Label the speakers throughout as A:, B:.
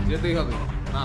A: যেতেই হবে না।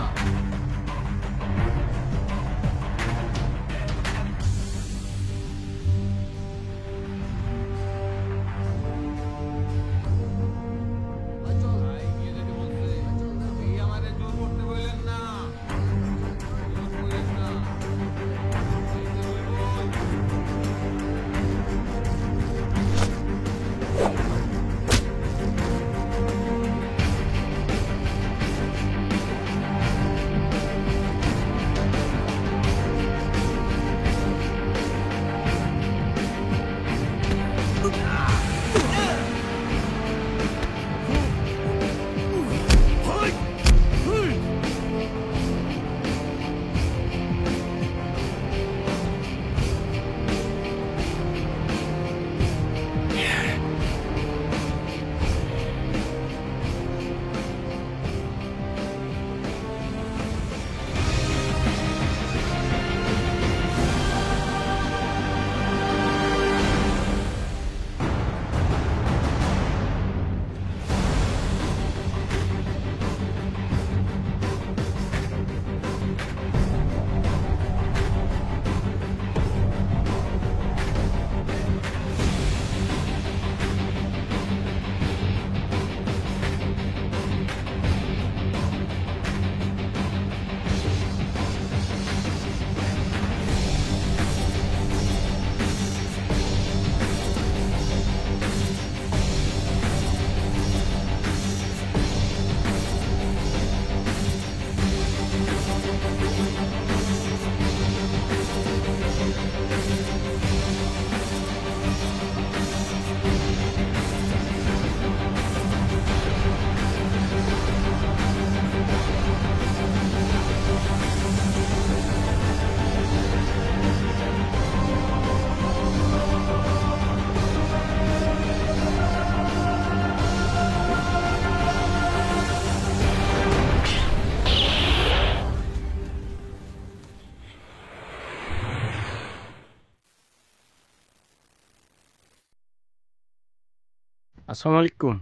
B: আসসালামু আলাইকুম।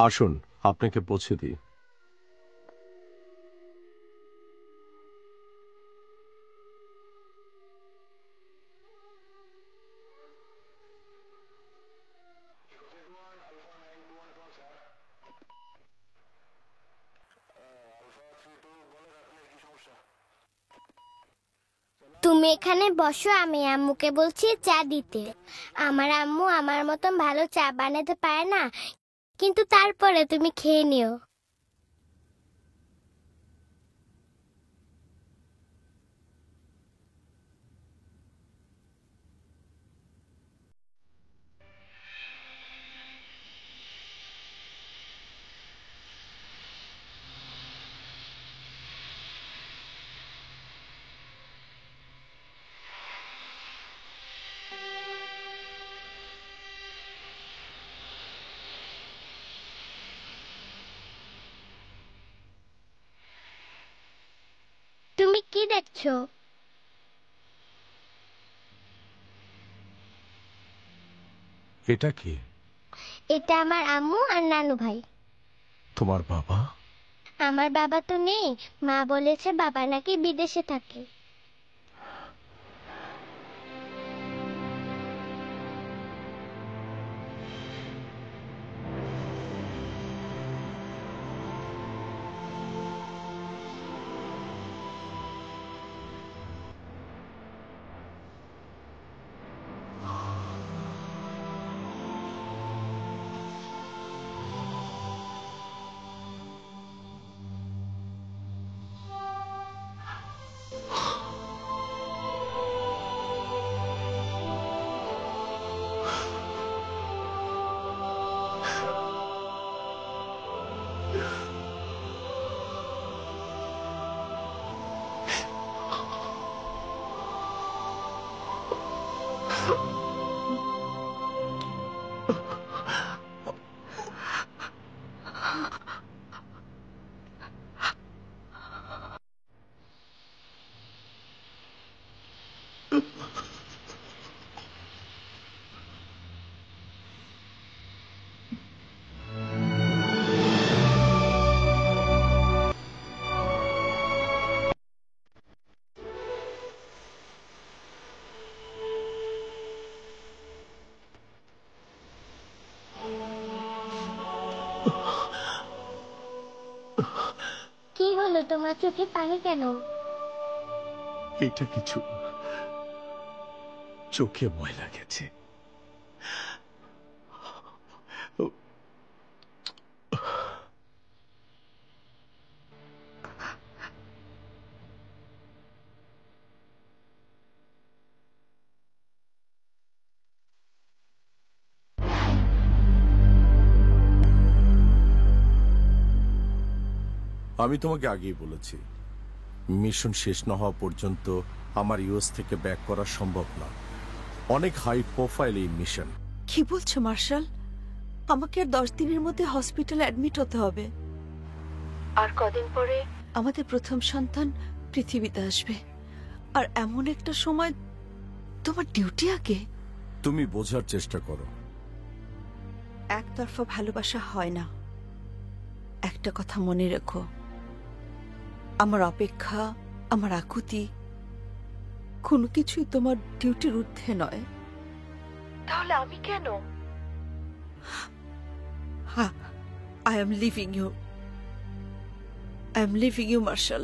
C: আসুন আপনাকে পৌঁছে দিই।
D: তুমি এখানে বসো, আমি আম্মুকে বলছি চা দিতে। আমার আম্মু আমার মতন ভালো চা বানাতে পারে না, কিন্তু তারপরে তুমি খেয়ে নিও। তুমি কি দেখছো?
C: এটা কি?
D: এটা আমার আম্মু আর নানু ভাই।
C: তোমার বাবা?
D: আমার বাবা তো নেই, মা বলেছে বাবা নাকি বিদেশে থাকে। তোমার চোখে পানি কেন?
C: এটা কিছু না। চোখে ময়লা গেছে। আমি তোমাকে আগেই বলেছি, মিশন শেষ না হওয়া পর্যন্ত আমার ইউএস থেকে ব্যাক করা সম্ভব না। অনেক হাই প্রোফাইল এই মিশন।
A: কি বলছো মার্শাল? আমাকে আর 10 দিনের মধ্যে হসপিটালে অ্যাডমিট হতে হবে। আর কদিন পরে আমাদের প্রথম সন্তান পৃথিবীতে আসবে। আর এমন একটা সময় তোমার ডিউটি আগে।
C: তুমি বোঝার চেষ্টা করো।
A: একতরফা ভালোবাসা হয় না। একটা কথা মনে রেখো, আমার অপেক্ষা, আমার আকুতি কোনো কিছুই তোমার ডিউটির ঊর্ধ্বে নয়। তাহলে আমি কেন? I am leaving you. I am leaving you, Marshal.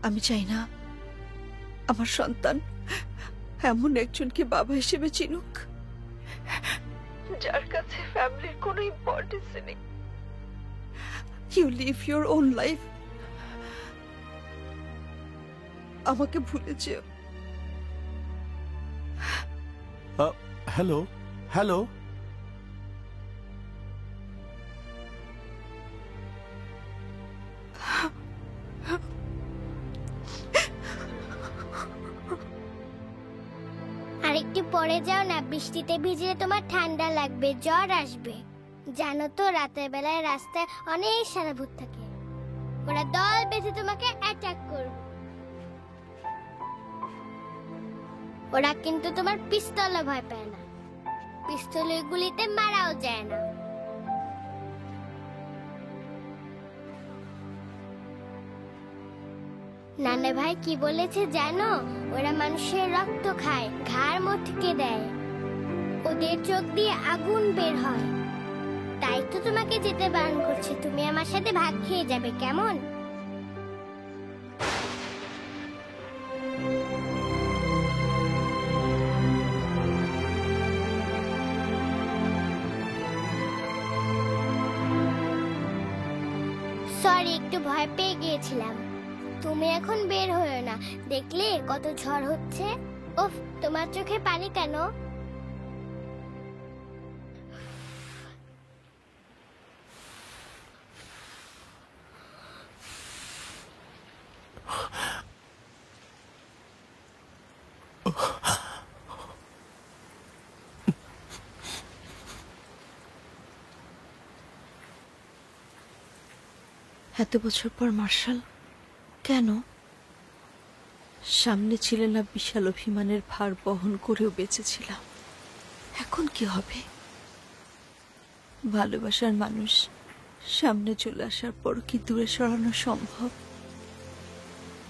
A: আমি চাই না আমার সন্তান এমন একজনকে বাবা হিসেবে চিনুক যার কাছে ফ্যামিলির কোনো ইম্পর্টেন্স নেই। You live your own life. আমাকে ভুলে যেও।
C: হ্যালো হ্যালো,
D: আরেকটু পরে যাও না, বৃষ্টিতে ভিজলে তোমার ঠান্ডা লাগবে, জ্বর আসবে। জানো তো রাতের বেলায় রাস্তায় অনেক সারা ভূত থাকে, ওরা দল বেঁধে তোমাকে অ্যাটাক করবে। ওরা কিন্তু তোমার পিস্তলে ভয় পায় না, পিস্তলের গুলিতে মারাও যায় না। নানা ভাই কি বলেছে জানো? ওরা মানুষের রক্ত খায়, ঘাড় মটকে দেয়, ওদের চোখ দিয়ে আগুন বের হয়। তাই তো তোমাকে যেতে বারণ করছে। তুমি আমার সাথে ভাগ খেয়ে যাবে, কেমন? সরি, একটু ভয় পেয়ে গিয়েছিলাম। তুমি এখন বের হয়ো না, দেখলে কত ঝড় হচ্ছে। ওফ, তোমার চোখে পানি কেন?
A: এত বছর পর মার্শাল, কেন? সামনে ছিল না বিশাল অভিমানের ভার বহন করেও বেঁচেছিলাম। এখন কি হবে? ভালোবাসার মানুষ সামনে চলে আসার পর কি দূরে সরানো সম্ভব?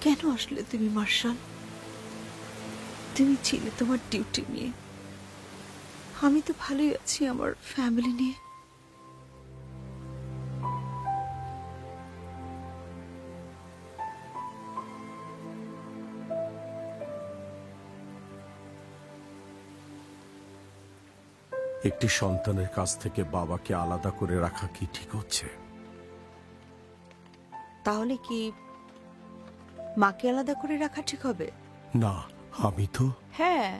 A: কেন আসলে তুমি মার্শাল? তুমি ছিলে তোমার ডিউটি নিয়ে, আমি তো ভালোই আছি আমার ফ্যামিলি নিয়ে।
C: একটি সন্তানের কাছ থেকে বাবাকে আলাদা করে রাখা কি ঠিক হচ্ছে?
A: তাহলে কি মাকে আলাদা করে রাখা ঠিক হবে?
C: না, আমি তো।
A: হ্যাঁ,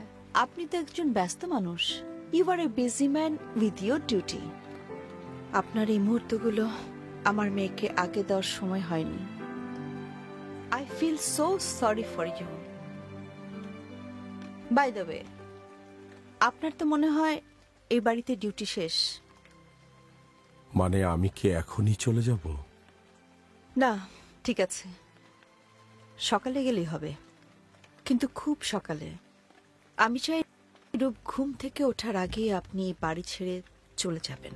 A: আপনি তো একজন ব্যস্ত মানুষ। You are a busy man with your duty. আপনার এই মুহূর্তগুলো আমার মেয়েকে আগে দেওয়ার সময় হয়নি। I feel so sorry for you. By the way, আপনার তো মনে হয় এই বাড়িতে ডিউটি শেষ।
C: মানে আমি কি এখনই চলে যাব?
A: না, ঠিক আছে, সকালে গেলেই হবে, কিন্তু খুব সকালে। আমি চাই রূপ ঘুম থেকে ওঠার আগে আপনি বাড়ি ছেড়ে চলে যাবেন।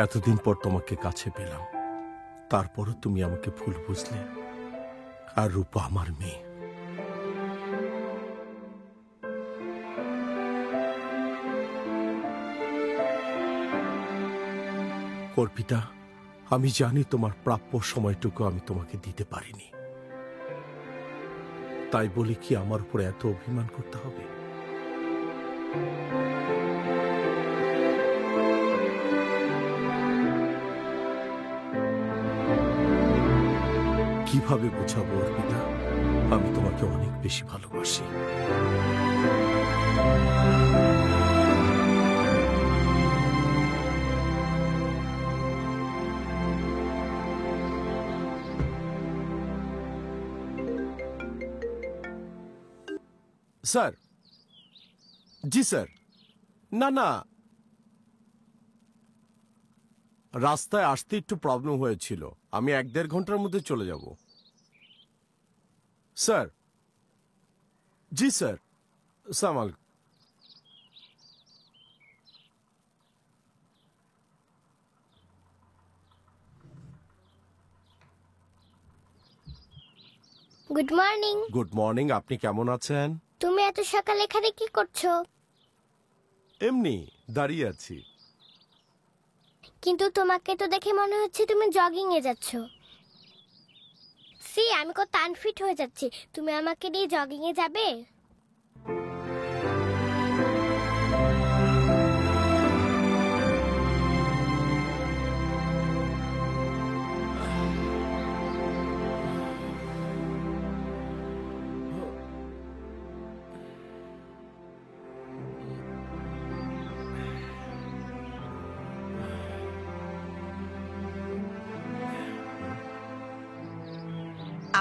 C: এতদিন পর তোমাকে কাছে পেলাম, তারপরও তুমি আমাকে ভুল বুঝলে। আর রূপা আমার মেয়ে। অর্পিতা, আমি জানি তোমার প্রাপ্য সময়টুকু আমি তোমাকে দিতে পারিনি, তাই বলে কি আমার উপর এত অভিমান করতে হবে? কিভাবে বোঝাবো অর্পিতা, আমি তোমাকে অনেক বেশি ভালোবাসি। স্যার, জি স্যার। না না, রাস্তায় আসতে একটু প্রবলেম হয়েছিল, আমি 1-1.5 ঘন্টার মধ্যে চলে যাব। স্যার, জি স্যার। সামাল,
D: গুড মর্নিং।
C: Good morning. আপনি কেমন আছেন?
D: তুমি এত সকালে এখানে কি করছো?
C: এমনি দাঁড়িয়ে আছি।
D: কিন্তু তোমাকে তো দেখে মনে হচ্ছে তুমি জগিং এ যাচ্ছ। সি, আমি কত আনফিট হয়ে যাচ্ছি, তুমি আমাকে নিয়ে জগিং এ যাবে?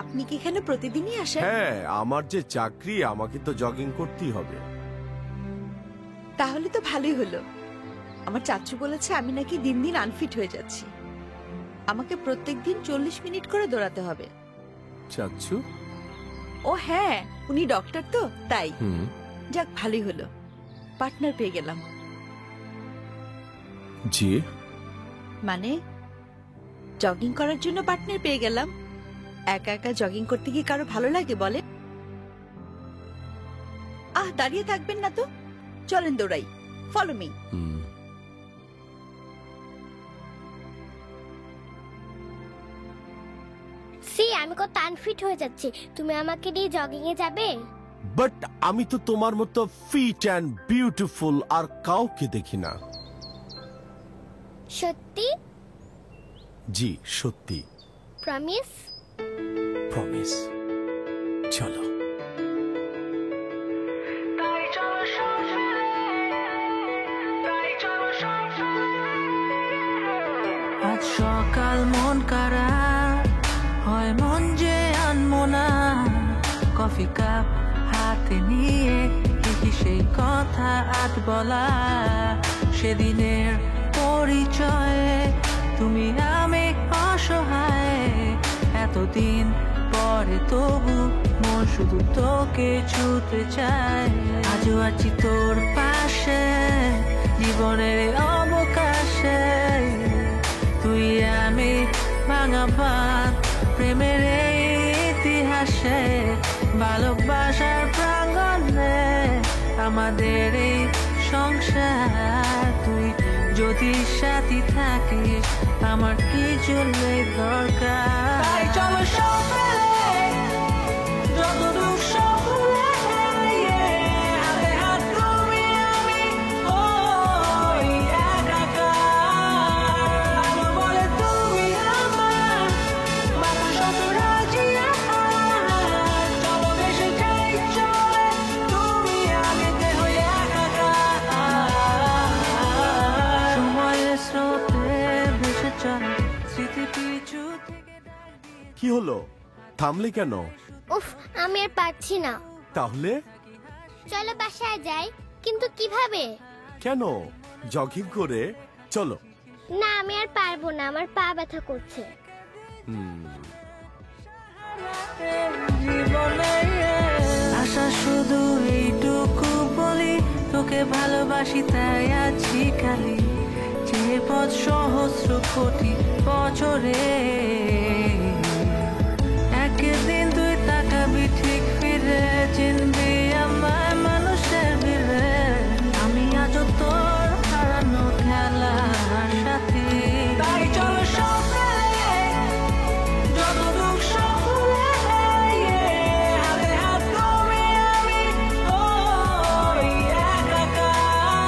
A: আপনি কি এখানে প্রতিদিনই আসেন?
C: হ্যাঁ, আমার যে চাকরি, আমাকে তো জগিং করতেই হবে।
A: তাহলে তো ভালোই হলো। আমার চাচু বলেছে আমি নাকি দিন দিন আনফিট হয়ে যাচ্ছি, আমাকে প্রত্যেকদিন 40 মিনিট করে দৌড়াতে হবে।
C: চাচ্ছু?
A: ও হ্যাঁ, উনি ডক্টর তো তাই।
C: হুম।
A: যাক, ভালোই হলো, পার্টনার পেয়ে গেলাম।
C: জি,
A: মানে জগিং করার জন্য পার্টনার পেয়ে গেলাম। একা একা জগিং করতে কি কারো ভালো লাগে বলে? দাঁড়িয়ে থাকবেন না তো, চলেন দৌড়াই, ফলো মি।
D: সি, আমি কত আনফিট হয়ে যাচ্ছি, তুমি আমাকে নিয়ে জগিং এ যাবে?
C: বাট আমি তো তোমার মতো ফিট অ্যান্ড বিউটিফুল আর কাউকে দেখি না।
D: সত্যি?
C: জি সত্যি।
D: প্রমিস?
C: প্রমিস। চলো।
B: আজ সকাল মন কারা হয়, মন যে আনমো না। কফি কাপ হাতে নিয়ে কি সেই কথা আজ বলা, সেদিনের পরিচয়ে তুমি আমি অসহায়। এতদিন পরে তবু মন শুধু তোকে ছুতে চায়। আজও আছি তোর পাশে জীবনের অবকাশে, তুই আমি ভাঙা বাঁধ প্রেমের এই ইতিহাসে। ভালোবাসার প্রাঙ্গণে আমাদের এই সংসার, তুই যদি সাথী থাকিস আমার কিছু নেই দরকার। তাই চলো সব ফেলে, যত দুঃখ সব ভুলে, হাতে হাত তুমি আমি ওই একাকার। আলো বলে তুমি আমার, বাতাস অত রাজি আমার। চলো ভেসে যাই চলে, তুমি আমি দেহ একাকার। সময়ের স্রোতে ভেসে চলে স্মৃতি পিছু থেকে।
C: কি হলো, থামলে কেন?
D: উফ, আমি আর পারছি না।
C: তাহলে
D: চলো বাসায় যাই। কিন্তু কিভাবে?
C: কেন? জগিং করে চলো।
D: না, আমি আর পারবো না, আমার পা ব্যথা করছে।
B: জীবনে আশা শুধু এইটুকু বলি, তোকে ভালোবাসি তাই আছি খালি। যে পথ সহস্র কোটি বছরে একদিন তুই তাকাবি ঠিক ফিরে চিনবি আমায় মানুষের ভিড়ে আমি আজও তোর হারানো খেলার সাথী তাই চলো সব ফেলে যত দুঃখ সব ভুলে হাতে হাত তুমি আমি ওই একাকার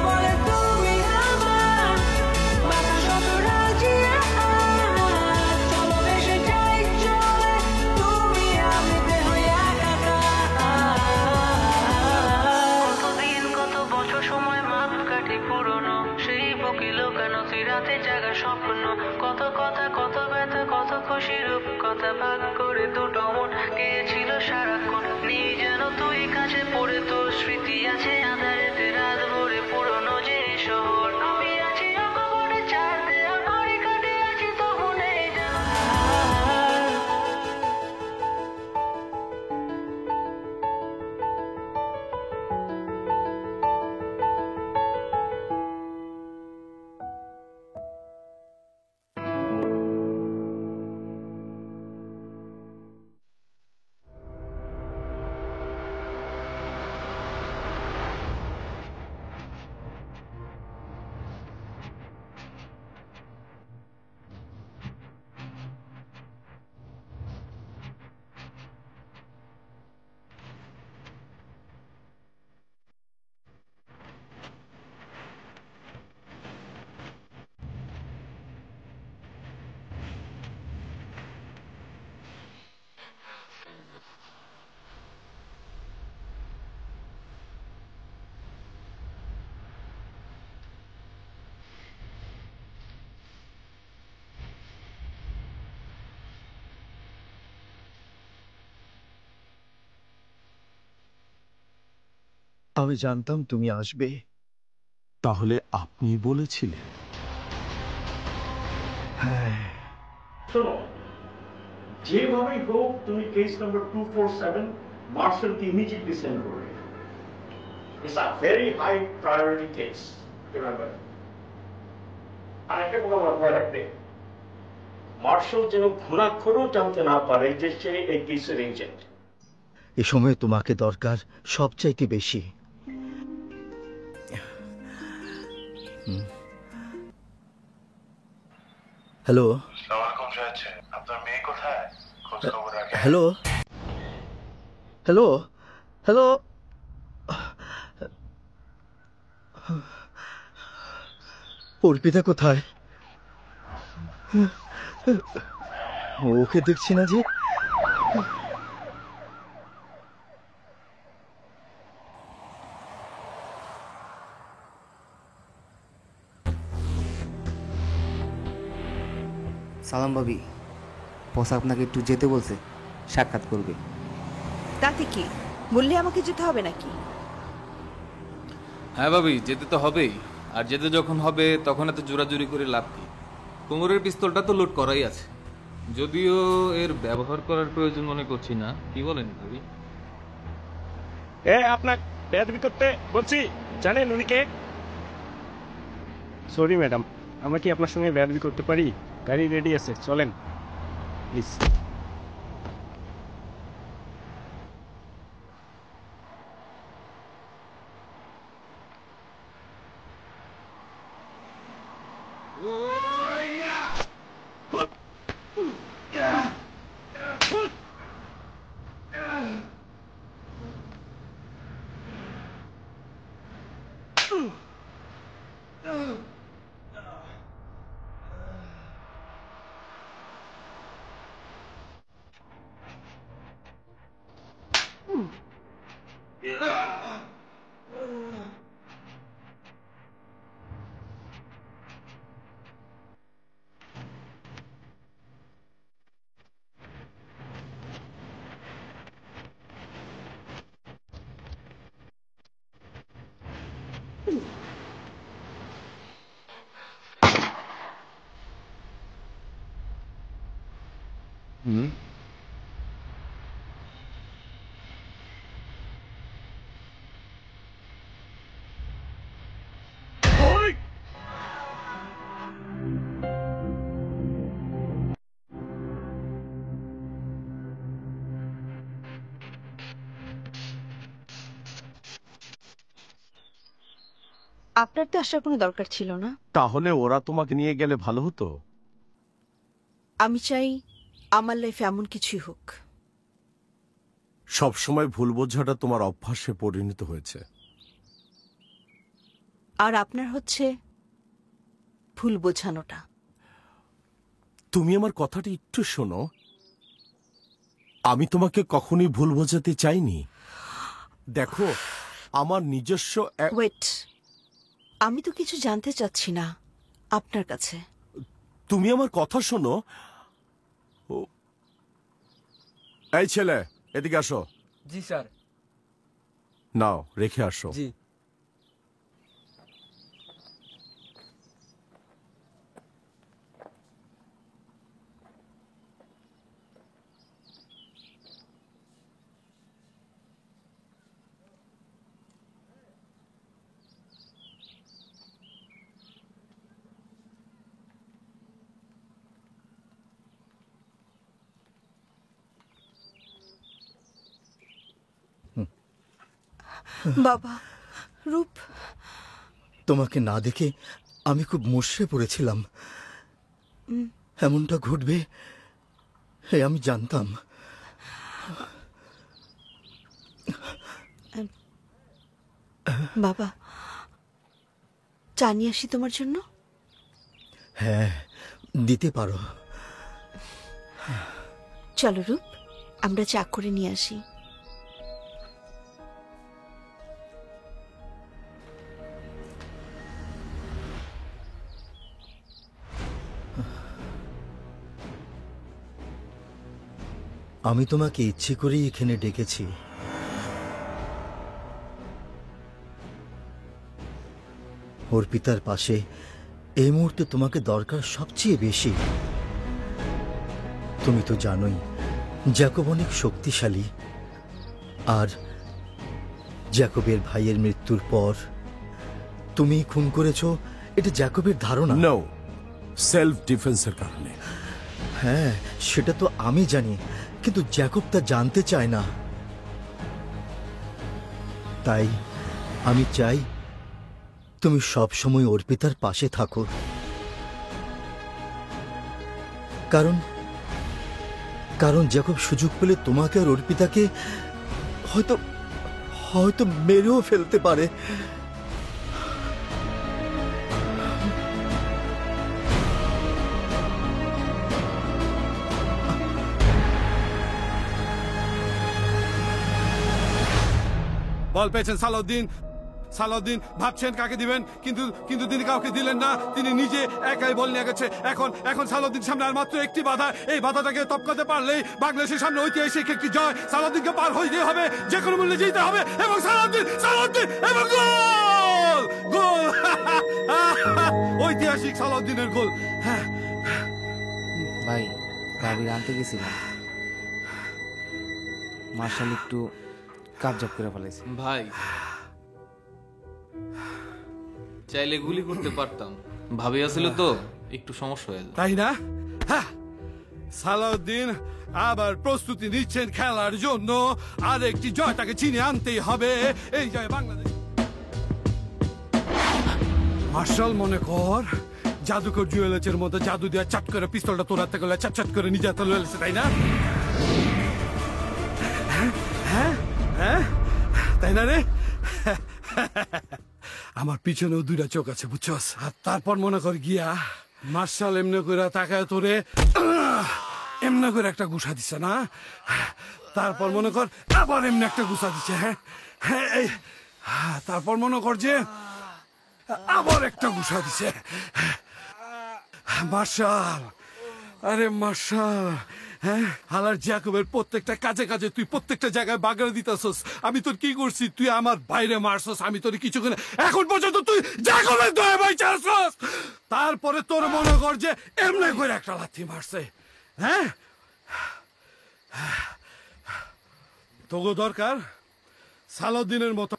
B: বলে তুমি আমার বাতাস যত রাজি চলো ভেসে যাই চলে তুমি আমি দেহ একাকার কতদিন কত বছর সময় মাপকাঠি পুরনো সেই বুকে লুকানো রাতে জাগা স্বপ্ন কত কথা কত ব্যথা কত খুশি রূপ কথা ভাগ করে দুটো মন গিয়েছিল সারাক্ষণ নেই যেন তুই কাছে পড়ে তোর স্মৃতি আছে আধারেতে রাত ভরে পুরনো যে শহর আমি আছি অকপটে চার দেওয়া ঘড়ি কাটে আছি তবু নেই যেন হার।
E: আমি জানতাম তুমি আসবে।
C: তাহলে আপনি বলেছিলেন?
E: হ্যাঁ,
F: শোনো, যেভাবেই হোক তুমি কেস নাম্বার 247 মার্শালকে ইমিডিয়েটলি সেন্ড করবে। It's a very high priority case, remember. আর একটা কথা মাথায় রাখবে, মার্শাল যেন ঘুণাক্ষরও জানতে না পারে যে সে এই কেসের এজেন্ট।
E: এ সময় তোমাকে দরকার সবচাইতে বেশি। হ্যালো
G: আপনার মেয়ে কোথায়? খোঁজ খবর রাখেন।
E: হ্যালো হ্যালো হ্যালো অর্পিতা কোথায়? ওকে দেখছি না যে।
H: সালাম ভাবি, বস আপনাকে একটু যেতে বলছে, সাক্ষাৎ করবে।
A: তাতে কি বললে আমাকে যেতে হবে নাকি?
I: হ্যাঁ ভাবি, যেতে তো হবেই। আর যেতে যখন হবে তখন এত জোরাজুরি করে লাভ কি? কোমরের পিস্তলটা তো লোড করাই আছে, যদিও এর ব্যবহার করার প্রয়োজন মনে করছি না। কি বলেন ভাবি?
F: আপনার বেয়াদবি করতে বলছি, জানেন উনি কে? সরি ম্যাডাম, আমরা কি আপনার সঙ্গে বেয়াদবি করতে পারি? গাড়ি রেডি আছে, চলেন প্লিজ।
A: আপনার তো আসার কোনো দরকার ছিল না।
C: তাহলে ওরা তোমাকে নিয়ে গেলে ভালো হতো।
A: আমি চাই আমার লাইফে এমন কিছুই হোক।
C: সবসময় ভুল বোঝাটা তোমার অভ্যাসে পরিণত হয়েছে।
A: আর আপনার হচ্ছে ভুল বোঝানোটা।
C: তুমি আমার কথাটা একটু শোনো। আমি তোমাকে কখনোই ভুল বোঝাতে চাইনি। দেখো, আমার নিজস্ব
A: ওয়েট, আমি তো কিছু জানতে চাচ্ছি না আপনার কাছে।
C: তুমি আমার কথা শোনো। এই ছেলে, এদিকে আসো।
J: জি স্যার।
C: নাও, রেখে আসো।
J: জি।
A: বাবা, রূপ।
E: তোমাকে না দেখে আমি খুব মুষড়ে পড়েছিলাম। এমনটা ঘটবে আমি জানতাম।
A: বাবা, চা নিয়ে আসি তোমার জন্য?
E: হ্যাঁ, দিতে পারো।
A: চলো রূপ, আমরা চা করে নিয়ে আসি।
E: আমি তোমাকে ইচ্ছে করেই এখানে ডেকেছি। অর্পিতার পাশে এই মুহূর্তে তোমাকে দরকার সবচেয়ে বেশি। তুমি তো জানোই জ্যাকব অনেক শক্তিশালী, আর জ্যাকবের ভাইয়ের মৃত্যুর পর তুমি খুন করেছো, এটা জ্যাকবের ধারণা।
C: নো, সেলফ ডিফেন্সের কারণে।
E: হ্যাঁ, সেটা তো আমি জানি, কিন্তু জ্যাকব তা জানতে চায় না। তাই আমি চাই তুমি সব সময় অর্পিতার পাশে থাকো। কারণ কারণ জ্যাকব সুযোগ পেলে তোমাকে আর অর্পিতাকে হয়তো হয়তো মেরেও ফেলতে পারে।
K: বল পেয়েছেন সালাউদ্দিন। সালাউদ্দিন ভাবছেন কাকে দিবেন, কিন্তু তিনি কাউকে দিলেন না। তিনি নিজে একাই বল নিয়ে গেছে। এখন সালাউদ্দিন সামনে আর মাত্র একটি বাধা। এই বাধাটাকে টপকাতে পারলেই বাংলাদেশের সামনে ঐতিহাসিক একটি জয়। সালাউদ্দিনকে পার হইতে হবে, যে কোনো মূল্যে জিততে হবে। এবং সালাউদ্দিন এবং গোল গোল ঐতিহাসিক সালাউদ্দিনের গোল।
H: ভাই, গাভীর আনতে গেছিলাম, মার্শাল একটু কাবজাব করে ফেলেছে।
I: ভাই, চাইলে গুলি করতে পারতাম, ভাবি আসলে তো একটু সমস্যা হয়ে যায়,
K: তাই না? সালাউদ্দিন আবার প্রস্তুতি নিচ্ছেন খেলার জন্য। আর একটি জয় তাকে চিনে আনতেই হবে। এই জয় বাংলাদেশ। মার্শাল, মনে কর জাদুকর জুয়েলার্সের মতো জাদু দিয়ে চাট করে পিস্তলটা তোর হাতে গেলে চাট করে নিজে হাতে লয়েছে, তাই না? হ্যাঁ, তাই না রে? আমার পিছনেও দুইটা চোখ আছে, বুঝছস? আর তারপর মনে কর গিয়া মার্শাল এমনি করে তাকায় তোরে এমনি করে একটা গুছা দিছে না? তারপর মনে কর আবার এমনি একটা গুছা দিচ্ছে। হ্যাঁ, তারপর মনে কর যে আবার একটা গুছা দিছে। মার্শাল, আরে মার্শাল, হ্যাঁ, হালার জ্যাকবের প্রত্যেকটা কাজে কাজে তুই প্রত্যেকটা জায়গায় বাগড়া দিতেছস। আমি তোর কি করছি? তুই আমার বাইরে মারছস, আমি তোর কিছু করে এখন পর্যন্ত তুই জ্যাকবের দয়া বাইচে আসছস। তারপরে তোর মনে কর যে এমনি করে একটা লাথি মারছে। হ্যাঁ, তোগো দরকার সালাউদ্দিনের মতো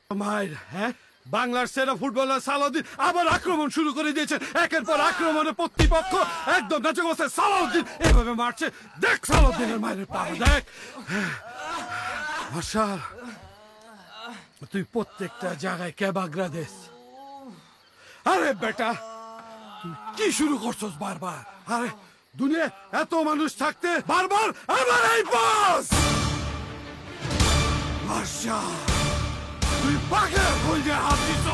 K: মায়ের। হ্যাঁ, বাংলার সেরা ফুটবলার সালাউদ্দিন আবার আক্রমণ শুরু করে দিয়েছে। একের পর আক্রমণে প্রতিপক্ষ একদম নাচে বসে সালাউদ্দিন এভাবে মারছে। দেখ সালাউদ্দিনের মায়ের পা, দেখ। মার্শাল, তুই প্রত্যেকটা জায়গায় কেবাগরা দেশ। আরে বেটা তুই কি শুরু করছস বারবার? আরে দুনিয়া এত মানুষ থাকতে বারবার আমার এই বস মার্শাল, তুই পাগল হয়ে হাত দিছ।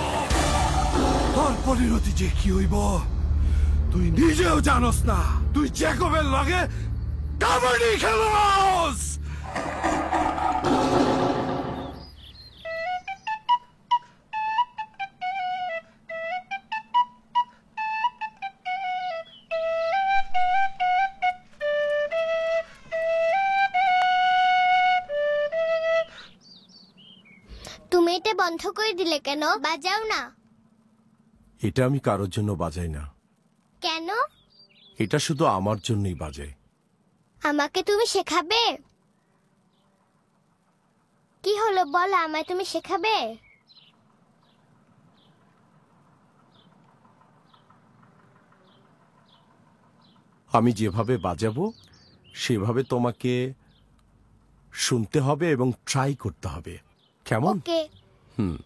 K: তোর পরিণতি যে কি হইব তুই নিজেও জানোস না। তুই জ্যাকবের লগে কাবাডি খেলোস।
D: তুমি এটা বন্ধ করে দিলে কেন? বাজাও না।
C: এটা আমি কারোর জন্য বাজাই না,
D: কেন?
C: এটা শুধু আমার জন্যই বাজাই।
D: আমাকে তুমি শেখাবে? কি হলো বলো, আমায় তুমি শেখাবে?
C: আমি যেভাবে বাজাবো সেভাবে তোমাকে শুনতে হবে এবং ট্রাই করতে হবে, কেমন?
D: ওকে।
C: হুম।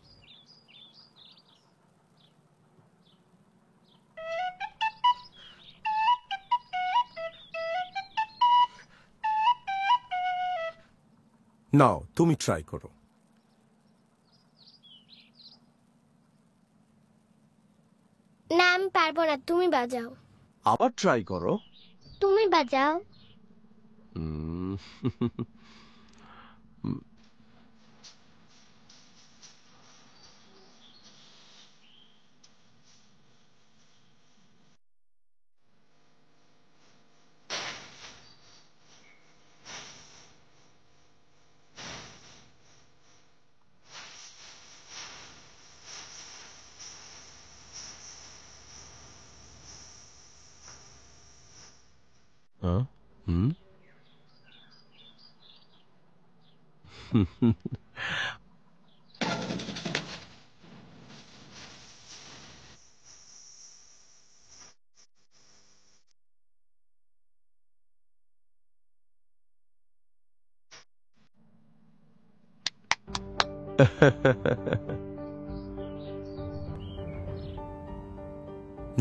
C: নাও তুমি ট্রাই করো।
D: না আমি পারবো না, তুমি বাজাও।
C: আবার ট্রাই করো।
D: তুমি বাজাও।
C: হুম।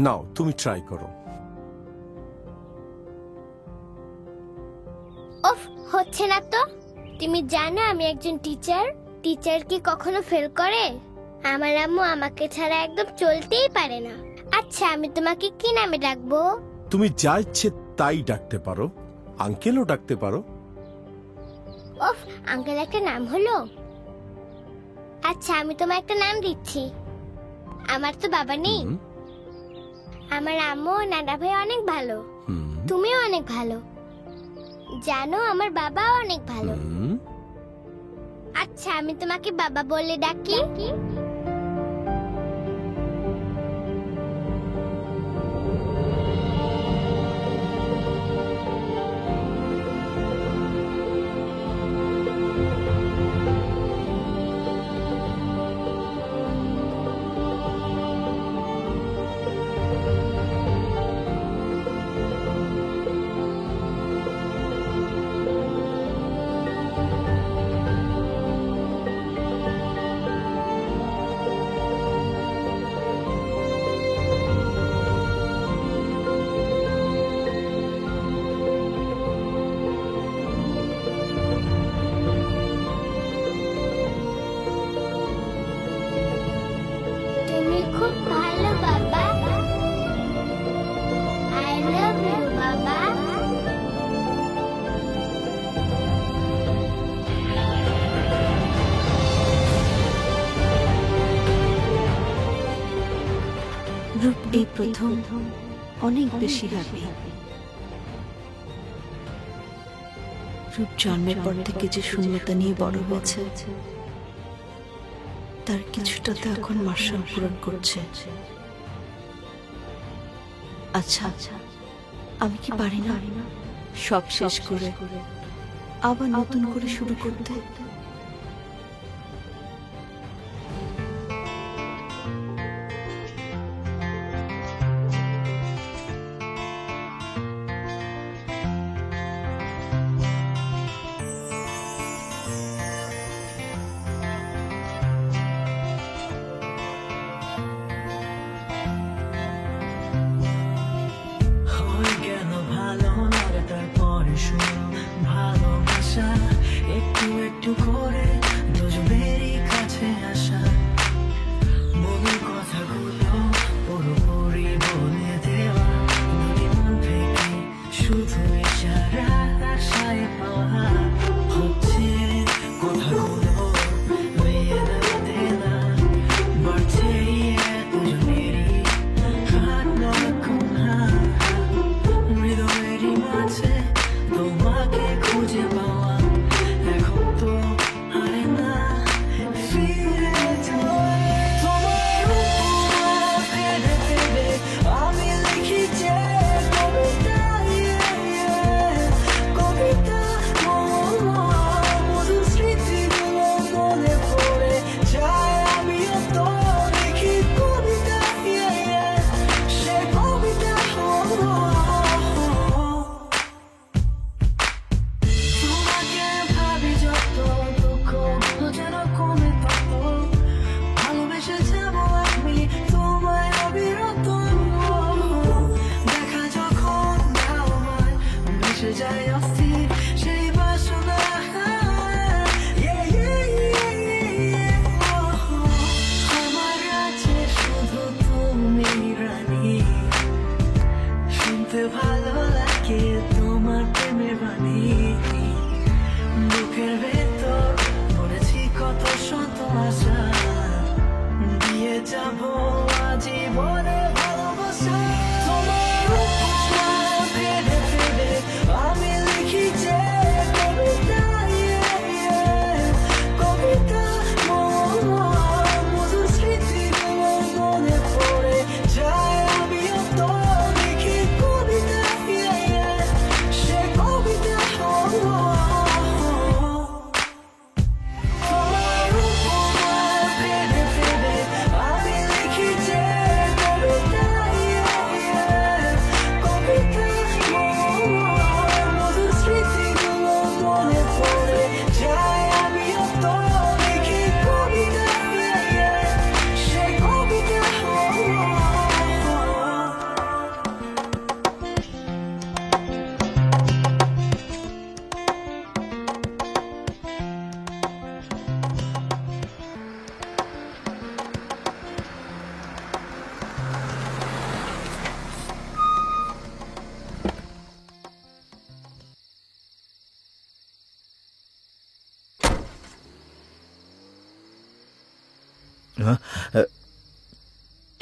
C: নাও তুমি ট্রাই করো।
D: ওফ, হচ্ছে না তো। তুমি জানো আমি একজন টিচার। টিচার কি কখনো ফেল করে? আমার আম্মু আমাকে ছাড়া একদম চলতেই পারে না। আচ্ছা আমি তোমাকে কি নামে ডাকবো?
C: তুমি যা ইচ্ছে তাই ডাকতে পারো, আঙ্কেলও ডাকতে পারো।
D: ওফ, আঙ্কেল একটা নাম হলো। আচ্ছা আমি তোমার একটা নাম দিচ্ছি। আমার তো বাবা নেই। আমার আম্মু ও নানা ভাই অনেক ভালো, তুমিও অনেক ভালো, জানো আমার বাবা অনেক ভালো। আচ্ছা আমি তোমাকে বাবা বলে ডাকি। তুমি খুব ভালো বাবা। আই লাভ ইউ বাবা।
A: রূপ এই প্রথম অনেক বেশি হ্যাপি। রূপ জন্মের পর থেকে যে শূন্যতা নিয়ে বড় হয়েছে তার কিছুটা তো এখন মার্শাল পূরণ করছে। আচ্ছা আমি কি পারি না সব শেষ করে আবার নতুন করে শুরু করতে?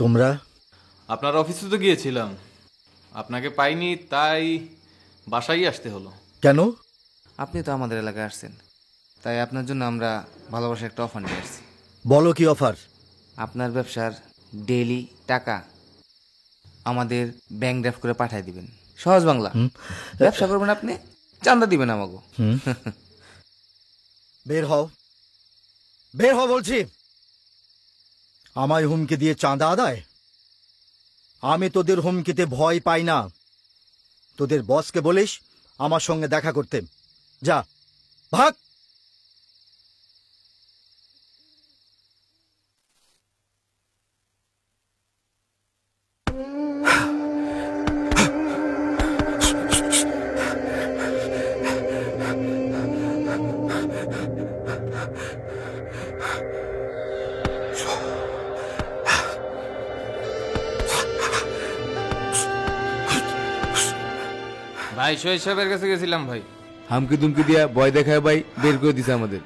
E: তোমরা?
I: আপনার অফিসে তো গিয়েছিলাম, আপনাকে পাইনি, তাই বাসায় আসতে হলো।
E: কেন?
H: আপনি তো আমাদের এলাকায় আসছেন, তাই আপনার জন্য আমরা ভালোবাসার একটা অফার নিয়ে আসছি।
E: বলো কি অফার?
H: আপনার ব্যবসার ডেইলি টাকা আমাদের ব্যাংক ড্রাফট করে পাঠিয়ে দিবেন। সহজ বাংলা, ব্যবসা করবেন আপনি, চাঁদা দিবেন আমাকে।
E: বের হও, বের হও বলছি। আমায় হুমকি দিয়ে চাঁদা আদায়? আমি তোদের হুমকিতে ভয় পাই না। তোদের বসকে বলিস আমার সঙ্গে দেখা করতে। যা, ভাগ।
I: ভাই শহীদ সাহেবের কাছে গেছিলাম ভাই।
H: হামকি দুমকি দিয়া ভয় দেখায় ভাই বের করে দিছে আমাদের।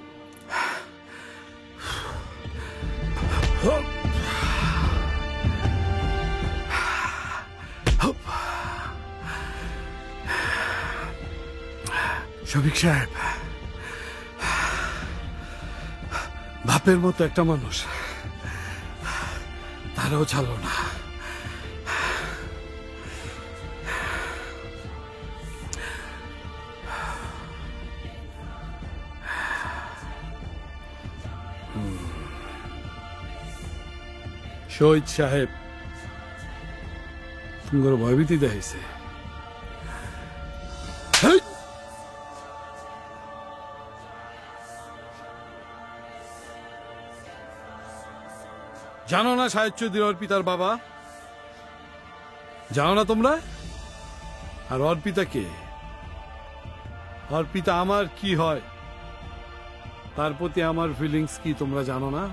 K: শফিক সাহেব, বাপের মতো একটা মানুষ, তারাও ছাড়লো না। শহীদ সাহেব তোমার ভয়ভীতি দেখাইছে। জানো না শাহেদ চৌধুরী অর্পিতার বাবা? জানো না তোমরা? আর অর্পিতা কে? অর্পিতা আমার কি হয়, তার প্রতি আমার ফিলিংস কি তোমরা জানো না?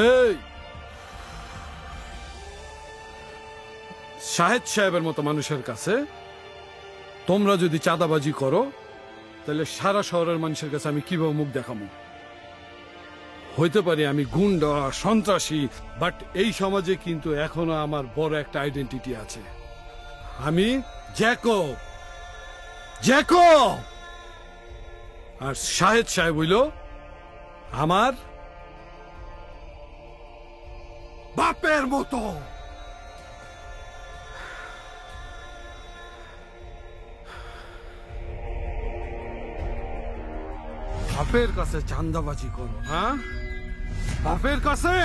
K: এই শাহেদ সাহেবের মতো মানুষের কাছে তোমরা যদি চাঁদাবাজি করো, তাহলে সারা শহরের মানুষের কাছে আমি কিভাবে মুখ দেখাবো? হইতে পারি আমি গুন্ডা, সন্ত্রাসী, বাট এই সমাজে কিন্তু এখনো আমার বড় একটা আইডেন্টিটি আছে। আমি জ্যাকব। জ্যাকব! আর শাহেদ সাহেব হইল আমার বাপের মতো। বাপের কাছে চাঁদাবাজি করো না? বাপের কাছে?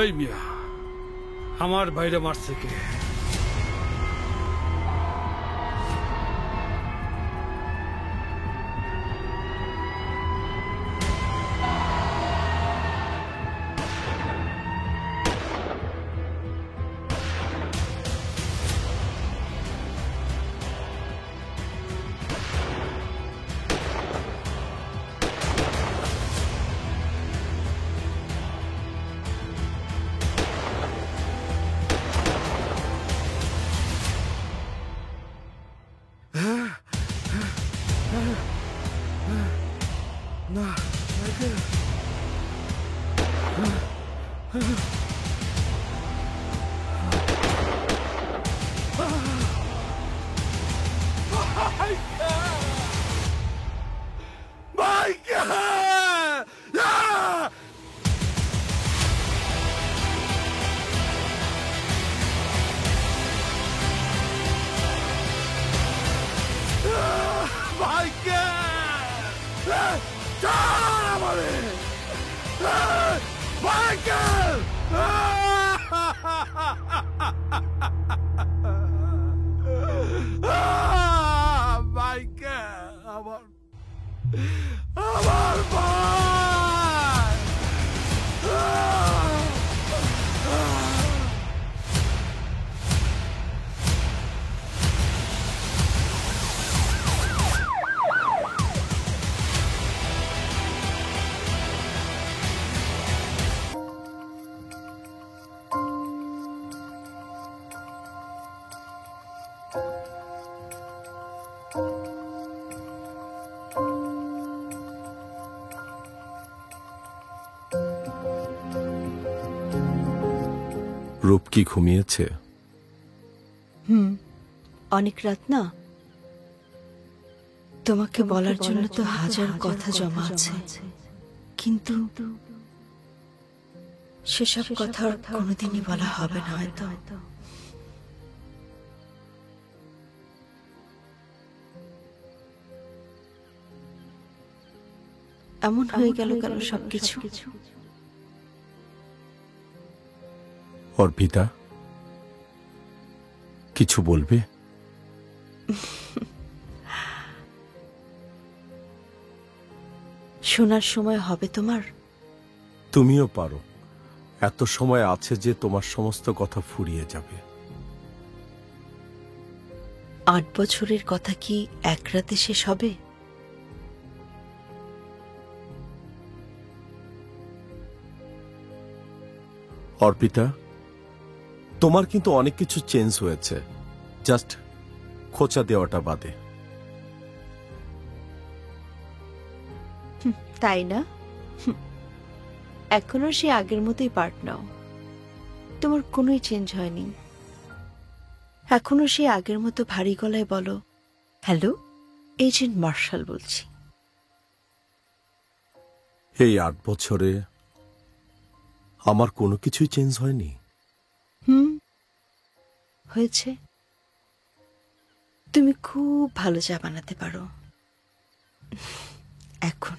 K: এই মিয়া, আমার বাইরে মারছে কে? না,
C: রূপ কি ঘুমিয়েছে?
A: অনেক রাত না, তোমাকে বলার জন্য তো হাজার কথা জমা আছে, কিন্তু সেসব কথা আর কোনোদিনই বলা হবে না হয়তো। এমন হয়ে গেল কেন সবকিছু?
C: অর্পিতা, কিছু বলবে?
A: শোনার সময় হবে তোমার?
C: তুমিও পারো, এত সময় আছে যে তোমার সমস্ত কথা ফুরিয়ে যাবে।
A: 8 বছরের কথা কি এক রাতে শেষ হবে?
C: অর্পিতা, তোমার কিন্তু অনেক কিছু চেঞ্জ হয়েছে, জাস্ট খোঁচা দেওয়াটা বাদে।
A: তাই না? এখনো সে আগের মতোই পার্ট নাও, তোমার কোনোই চেঞ্জ হয়নি। এখনো সে আগের মতো ভারী গলায় বলো, হ্যালো, এজেন্ট মার্শাল বলছি।
C: এই 8 বছরে আমার কোনো কিছুই চেঞ্জ হয়নি।
A: হয়েছে। তুমি খুব ভালো চা বানাতে পারো এখন।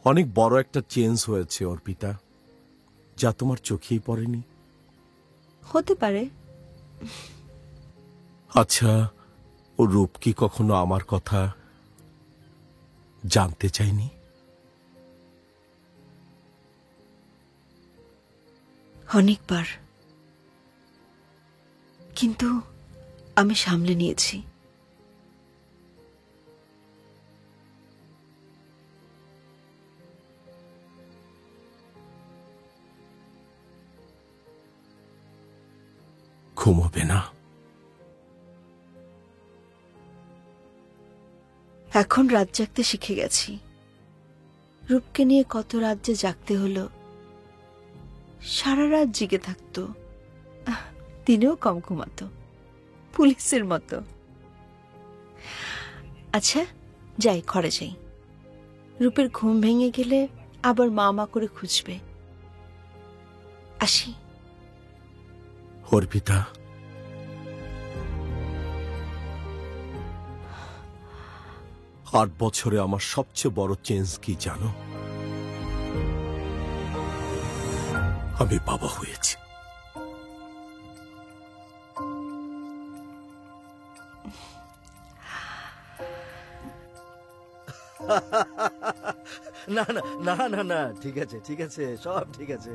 C: অনেক বড় একটা চেঞ্জ হয়েছে অর্পিতা, যা তোমার চোখেই পড়েনি।
A: হতে পারে।
C: আচ্ছা, ও রূপ কি কখনো আমার কথা জানতে চাইনি?
A: অনেকবার, কিন্তু আমি সামলে নিয়েছি।
C: ঘুমোবে না?
A: এখন রাত জাগতে শিখে গেছি। রূপকে নিয়ে কত রাত যে জাগতে হলো, সারা রাত জেগে থাকতো, দিনেও কম ঘুমাতো, পুলিশের মতো। আচ্ছা যাই, ঘরে যাই। রূপের ঘুম ভেঙে গেলে আবার মা মা করে খুঁজবে। আসি।
C: অর্পিতা, আট বছরে আমার সবচেয়ে বড় চেঞ্জ কি জানো? আমি বাবা হয়েছি।
E: না না না না না, ঠিক আছে ঠিক আছে, সব ঠিক আছে।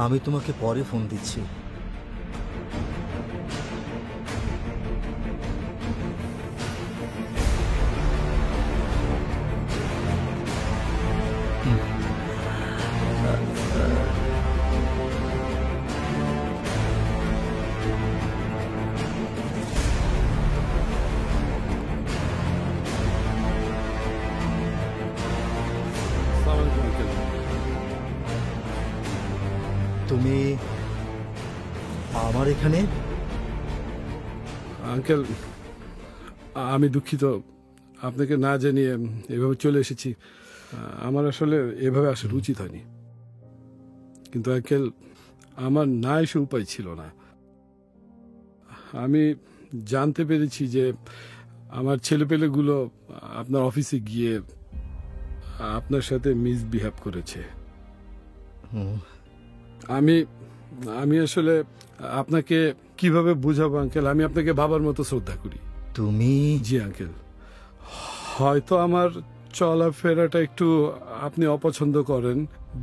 E: আমি তোমাকে পরে ফোন দিচ্ছি। তুমি আমার এখানে?
K: আঙ্কেল, আমি দুঃখিত, আপনাকে না জানিয়ে এভাবে চলে এসেছি। আমার আসলে এভাবে আসার উচিত হয়নি, কিন্তু আঙ্কেল আমার না এসে উপায় ছিল না। আমি জানতে পেরেছি যে আমার ছেলেপেলেগুলো আপনার অফিসে গিয়ে আপনার সাথে মিসবিহেভ করেছে। আমি আসলে আপনাকে কিভাবে বুঝাবো আঙ্কেল? আমি আপনাকে বাবার মতো শ্রদ্ধা করি।
E: তুমি?
K: জি আঙ্কেল, হয়তো আমার চলাফেরাটা একটু আপনি অপছন্দ করেন,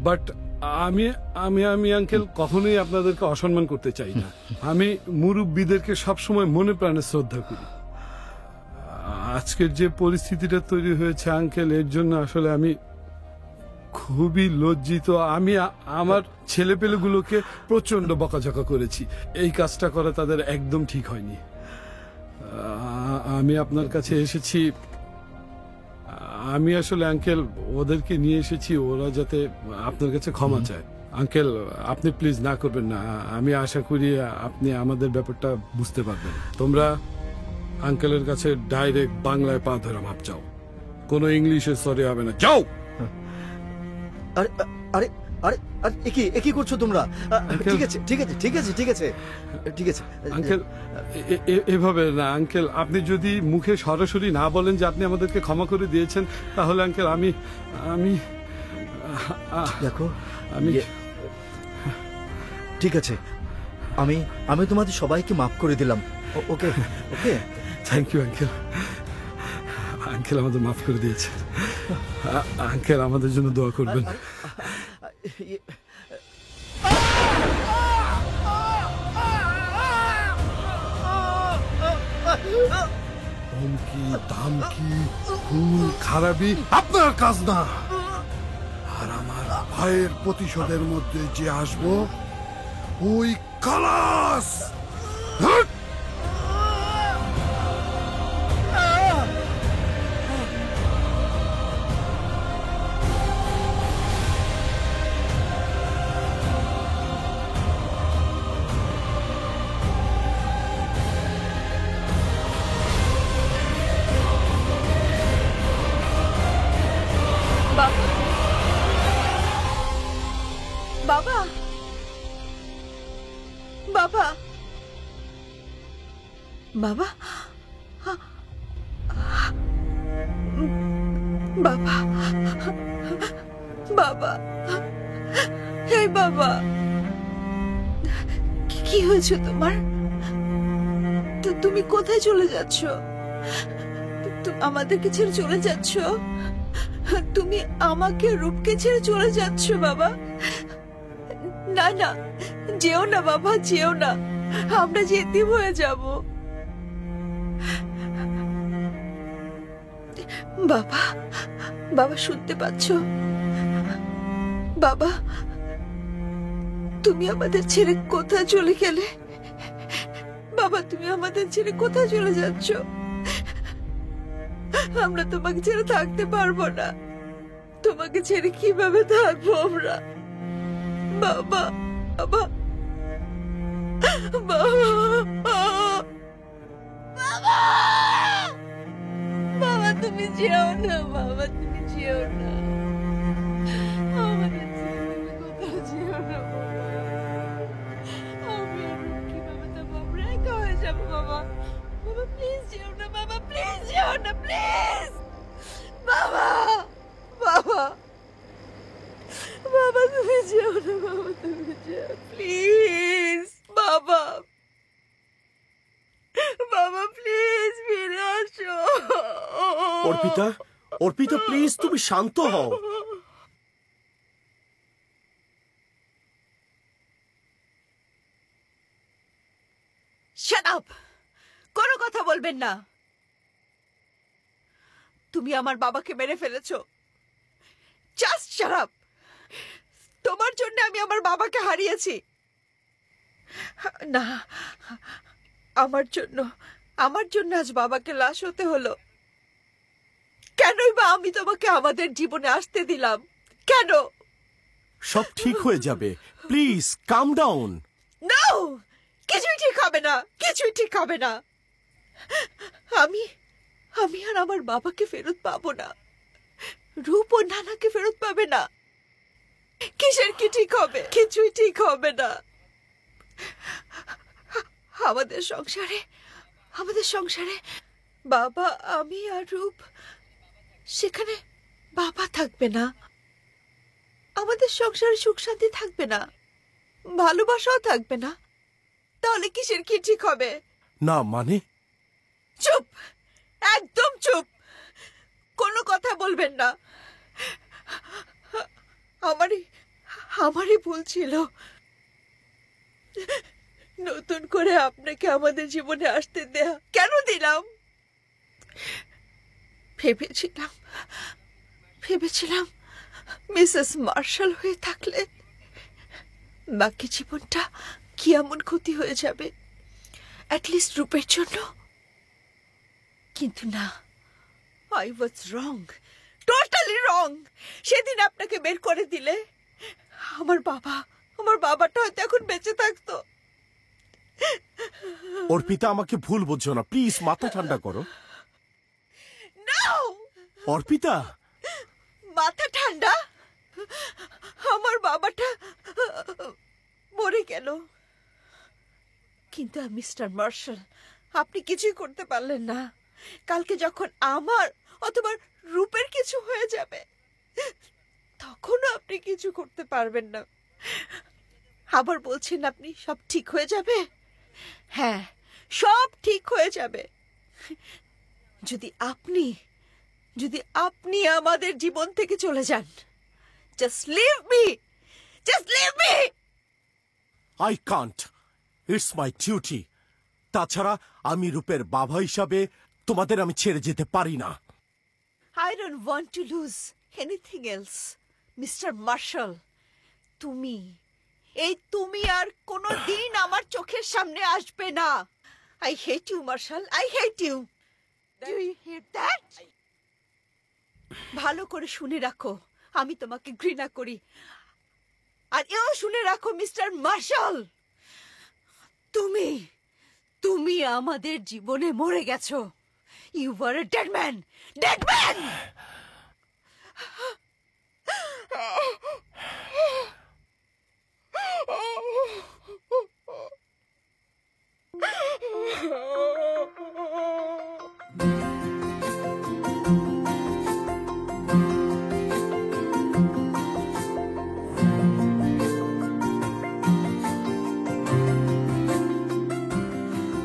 K: বাট আমি আমি আমি আঙ্কেল কখনোই আপনাদেরকে অসম্মান করতে চাই না। আমি মুরব্বীদেরকে সবসময় মনে প্রাণে শ্রদ্ধা করি। আজকের যে পরিস্থিতিটা তৈরি হয়েছে আঙ্কেল, এর জন্য আসলে আমি খুবই লজ্জিত। আমি আমার ছেলেপেলেগুলোকে প্রচন্ড বকাঝকা করেছি। এই কাজটা করা তাদের একদম ঠিক হয়নি। আমি আপনার কাছে এসেছি, আমি আসলে আঙ্কেল ওদেরকে নিয়ে এসেছি ওরা যাতে আপনার কাছে ক্ষমা চায়। আঙ্কেল আপনি প্লিজ না করবেন না, আমি আশা করি আপনি আমাদের ব্যাপারটা বুঝতে পারবেন। তোমরা আঙ্কেলের কাছে ডাইরেক্ট বাংলায় পা ধরে মাপ চাও, কোনো ইংলিশে সরি হবে না, যাও।
E: আরে আরে আরে আরে একই করছো তোমরা? ঠিক আছে ঠিক আছে ঠিক আছে ঠিক আছে ঠিক আছে
K: আঙ্কেল এভাবে না আঙ্কেল, আপনি যদি মুখে সরাসরি না বলেন যে আপনি আমাদেরকে ক্ষমা করে দিয়েছেন, তাহলে আঙ্কেল আমি আমি
E: দেখো
K: আমি
E: ঠিক আছে, আমি আমি তোমাদের সবাইকে মাফ করে দিলাম। ওকে ওকে,
K: থ্যাংক ইউ আঙ্কেল। আঙ্কেল আমাদের মাফ করে দিয়েছে। আঙ্কেল আমাদের জন্য দোয়া করবেন। হুমকি ধামকি খুন খারাপি আপনার কাজ না। আর আমার ভাইয়ের প্রতিশোধের মধ্যে যে আসবো ওই খালাস।
A: বাবা, বাবা, বাবা, বাবা, বাবা, হে বাবা, কি হয়েছে তোমার? তুমি কোথায় চলে যাচ্ছ? আমাদেরকে ছেড়ে চলে যাচ্ছ? তুমি আমাকে রূপকে ছেড়ে চলে যাচ্ছ বাবা? না না, যেও না বাবা, যেও না, আমরা যেতে হয়ে যাব। বাবা, বাবা শুনতে পাচ্ছ? বাবা, তুমি আমাদের ছেড়ে কোথায় চলে গেলে? বাবা, তুমি আমাদের ছেড়ে কোথায় চলে যাচ্ছ? আমরা তোমাকে ছেড়ে থাকতে পারবো না। তোমাকে ছেড়ে কিভাবে থাকবো আমরা? বাবা, বাবা, বাবা, বাবা, তুমি যেও না বাবা, তুমি যেও না, আমাদের ছেড়ে তুমি কোথাও যেও না বাবা। আমি আর কিভাবে থাকবো? আমরা একা হয়ে যাবো বাবা। বাবা প্লিজ যেও না বাবা, প্লিজ যেও না, প্লিজ বাবা, বাবা, বাবা তুমি যেও না বাবা, তুমি যেও প্লিজ বাবা, বাবা প্লিজ ফিরে আসো।
C: অর্পিতা, অর্পিতা প্লিজ তুমি শান্ত হও।
A: শাট আপ, কোনো কথা বলবেন না। তুমি আমার বাবাকে মেরে ফেলেছো। Just shut up. তোমার জন্য আমি আমার বাবাকে হারিয়েছি। না, আমার জন্য আজ বাবাকে লাশ হতে হলো। কেনই বা আমি তোমাকে আমাদের জীবনে আসতে দিলাম? কেন?
C: সব ঠিক হয়ে যাবে, প্লিজ কাম ডাউন।
A: নো, কিছুই ঠিক হবে না, কিছুই ঠিক হবে না। আমি আর আমার বাবাকে ফেরত পাবো না। রূপ ও নানাকে ফেরত পাবে না। কিসের কি ঠিক হবে? কিছুই ঠিক হবে না। আমাদের সংসারে বাবা, আমি আর রূপ, সেখানে বাবা থাকবে না। আমাদের সংসারে সুখ শান্তি থাকবে না, ভালোবাসাও থাকবে না। তাহলে কিসের কি ঠিক হবে?
C: না মানে?
A: চুপ, একদম চুপ, কোনো কথা বলবেন না। আমারই ভুল ছিল নতুন করে আপনাকে আমাদের জীবনে আসতে দেয়া। কেন দিলাম? ভেবেছিলাম মিসেস মার্শাল হয়ে থাকলে বাকি জীবনটা কি এমন ক্ষতি হয়ে যাবে, অ্যাটলিস্ট রূপের জন্য। কিন্তু না, আই ওয়াজ রং, টোটালি রং। সেদিন আপনাকে বের করে দিলে আমার বাবাটা হয়তো এখন বেঁচে থাকতো।
C: অর্পিতা, আমাকে ভুল বুঝছো না, প্লিজ মাথা ঠান্ডা করো। অর্পিতা,
A: মাথা ঠান্ডা? আমার বাবাটা মরে গেল, কিন্তু মিস্টার মার্শাল আপনি কিছুই করতে পারলেন না। কালকে যখন আমার অথবা রূপের কিছু হয়ে যাবে তখনও আপনি কিছু করতে পারবেন না। আবার বলছেন আপনি সব ঠিক হয়ে যাবে? হ্যাঁ, সব ঠিক হয়ে যাবে যদি আপনি আমাদের জীবন থেকে চলে যান। Just leave me, just leave me.
C: I can't, it's my duty. তাছাড়া আমি রূপের বাবা হিসাবে তোমাদের আমি ছেড়ে যেতে পারি না।
A: I don't want to lose anything else, Mr. Marshall. তুমি আর কোনোদিন আমার চোখের সামনে আসবে না। I hate you, Marshall. I hate you. Do you hear that? ভালো করে শুনে রাখো, আমি তোমাকে ঘৃণা করি। আর এও শুনে রাখো মিস্টার মার্শাল, তুমি আমাদের জীবনে মরে গেছো। You were a dead man! Dead man!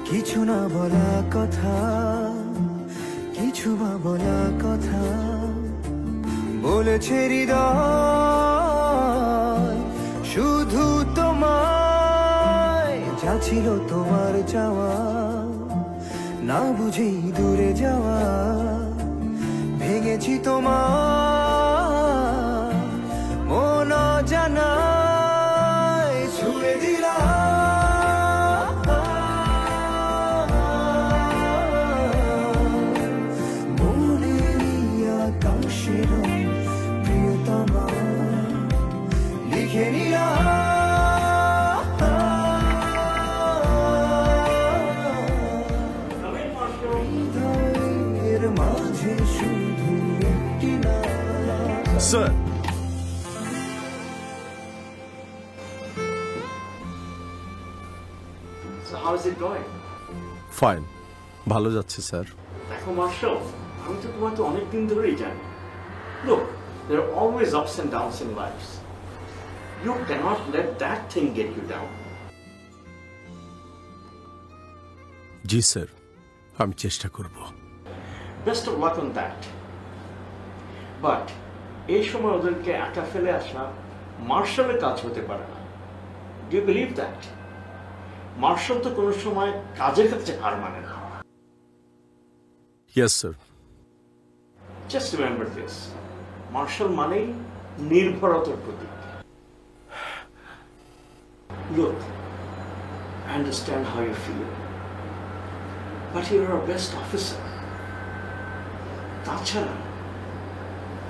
J: কিছু না বলা কথা, কিছু বা বলা কথা বলেছে হৃদয়, শুধু তোমায়। যা ছিল তোমার চাওয়া, না বুঝেই দূরে যাওয়া, ভেঙেছি তোমার মন জানায়, ছুঁড়ে দিলাম
C: Sir.
F: So how is it going?
C: Fine. ভালো যাচ্ছে স্যার।
F: দেখো মার্শাল, আমি তো তোমাকে অনেক দিন ধরেই জানি। Look, there are always ups and downs in life. You cannot let that thing get you down.
C: G sir, আমি চেষ্টা করব।
F: Best of luck on that. But এই সময় ওদেরকে একা ফেলে আসা মার্শালের কাজ হতে পারে না। Do you believe that? Marshal তো কোনো সময় কাজের ক্ষেত্রে হার মানে না।
C: Yes, sir.
F: Just remember this. Marshal মানেই নির্ভরতার প্রতীক। Look, I understand how you feel, but you're our best officer. তাছাড়া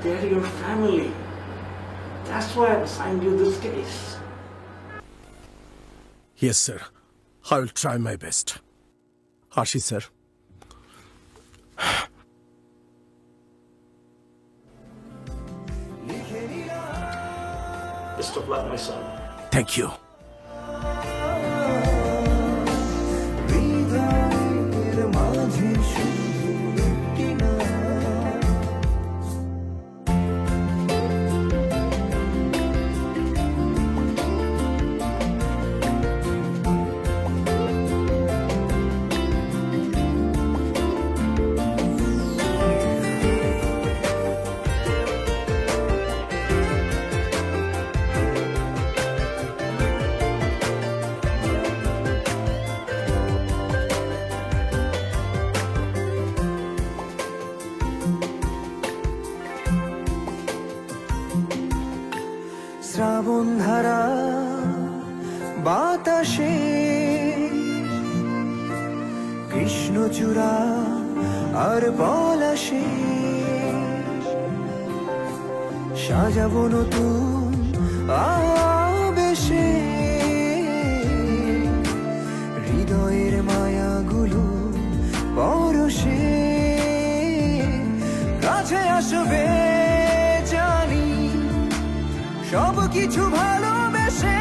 F: they're your family. That's why I've assigned you this case.
C: Yes, sir. I will try my best. আসি sir.
F: Best of luck, my son.
C: Thank you.
J: কৃষ্ণচূড়া আর পলাশে সাজাবো নতুন আবেশে হৃদয়ের মায়াগুলো পরশে কাছে আসবে জানি সব কিছু ভালোবেসে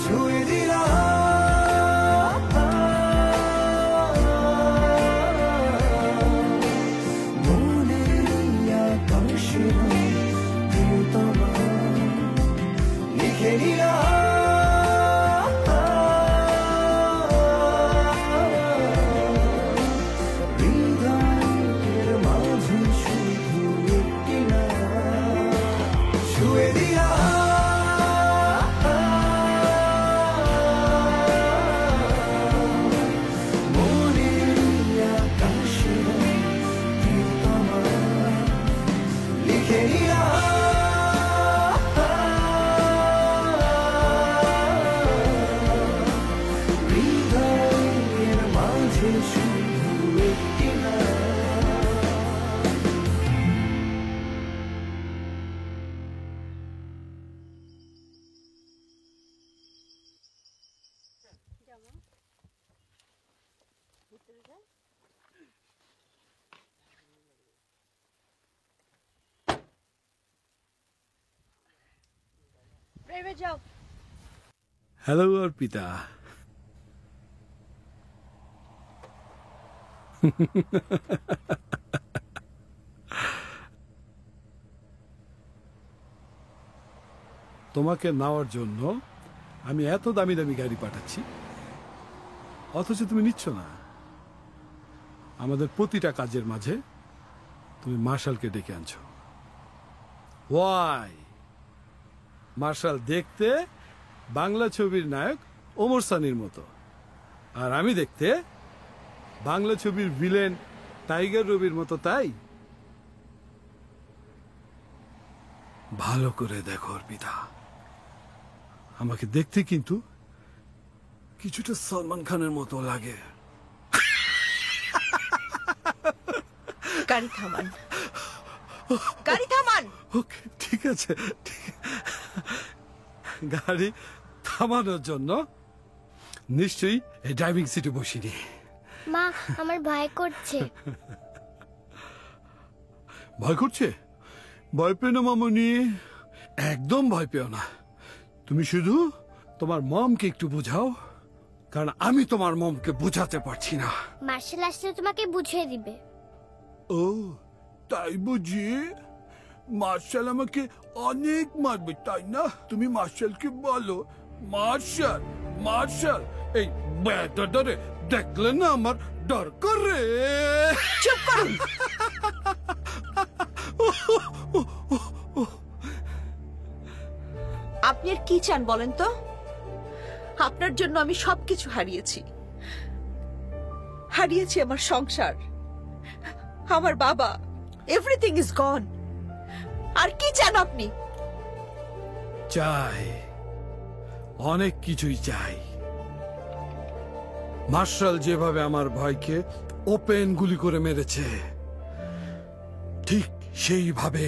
J: ছুঁয়ে দিলাম মনের আকাশে প্রিয়তমা লিখে নিলাম হৃদয়ের মাঝে শুধু একটি নাম ছুঁয়ে দিলাম
K: হ্যালো অর্পিতা। তোমাকে নেওয়ার জন্য আমি এত দামি দামি গাড়ি পাঠাচ্ছি, অথচ তুমি নিচ্ছ না। আমাদের প্রতিটা কাজের মাঝে তুমি মার্শালকে ডেকে আনছো। ওয়াই? মার্শাল দেখতে বাংলা ছবির নায়ক ওমর সানির মতো, আর আমি দেখতে বাংলা ছবির ভিলেন টাইগার রবির মতো, তাই? ভালো করে দেখো অর্পিতা, আমাকে দেখতে কিন্তু কিছুটা সলমান খানের মতো লাগে।
A: গাড়ি থামান, গাড়ি থামান।
K: ওকে, ঠিক আছে। গাড়ি থামানোর জন্য নিশ্চয়ই এই ড্রাইভিং সিটে বসিনি।
D: মা, আমার ভয় করছে।
K: ভয় করছে? ভয় পেও না মামনি, একদম ভয় পেও না। তুমি শুধু তোমার মমকে একটু বোঝাও, কারণ আমি তোমার মমকে বোঝাতে পারছি না।
D: মার্শাল আসলে তোমাকে বুঝিয়ে দিবে।
K: ও তাই বুঝি? মার্শাল আমাকে অনেক মারবে, তাই না? তুমি মার্শালকে বলো, মার্শাল মার্শাল, এই ব্যাটারে দেখলে না আমার ডর করে।
A: চুপ করুন। আপনি আর কি চান বলেন তো? আপনার জন্য আমি সবকিছু হারিয়েছি। হারিয়েছি আমার সংসার, আমার বাবা, এভরিথিং ইজ গন। আর কি চান আপনি?
K: চাই, অনেক কিছুই চাই। মার্শাল যেভাবে আমার ভাইকে ওপেন গুলি করে মেরেছে, ঠিক সেইভাবে।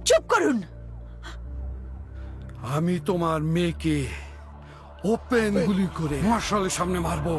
A: চুপ করুন।
K: আমি তোমার মেয়েকে ওপেন গুলি করে মার্শালের সামনে মারবো।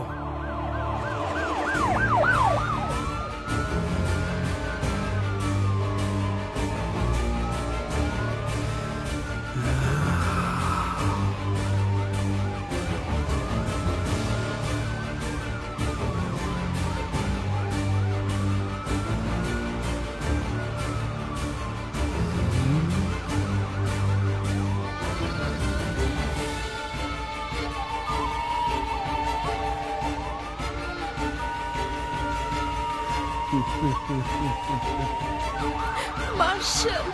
A: মার্শাল,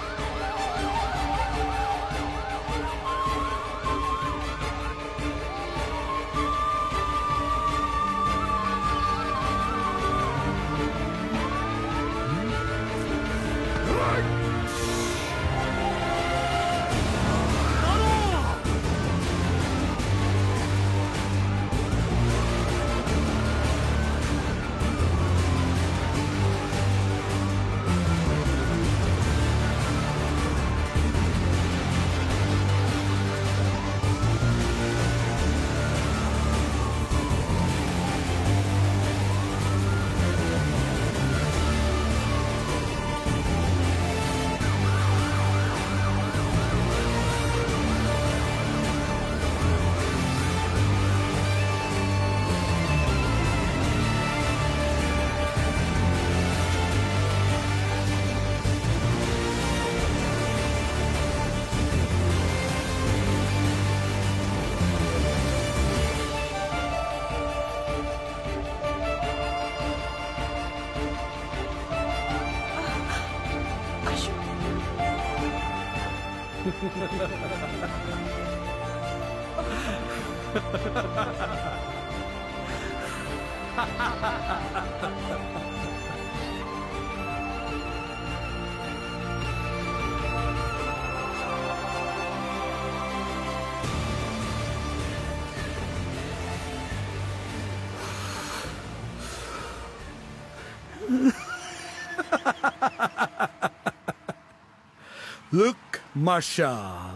K: লুক মার্শাল,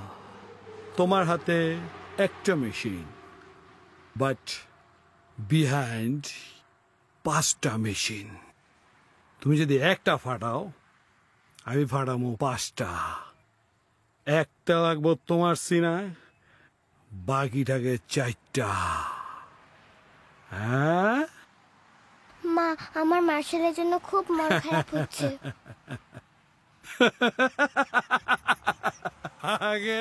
K: তোমার হাতে একটা মেশিন, বাট বিহাইন্ড 5টা মেশিন। তুমি যদি একটা ফাটাও, আমি ফাটামো 5টা। একটা লাগবো তোমার সিনায়, বাকিটাকে 4টা। হ্যাঁ
D: মা, আমার মার্শালের জন্য খুব মন খারাপ হচ্ছে।
K: আগে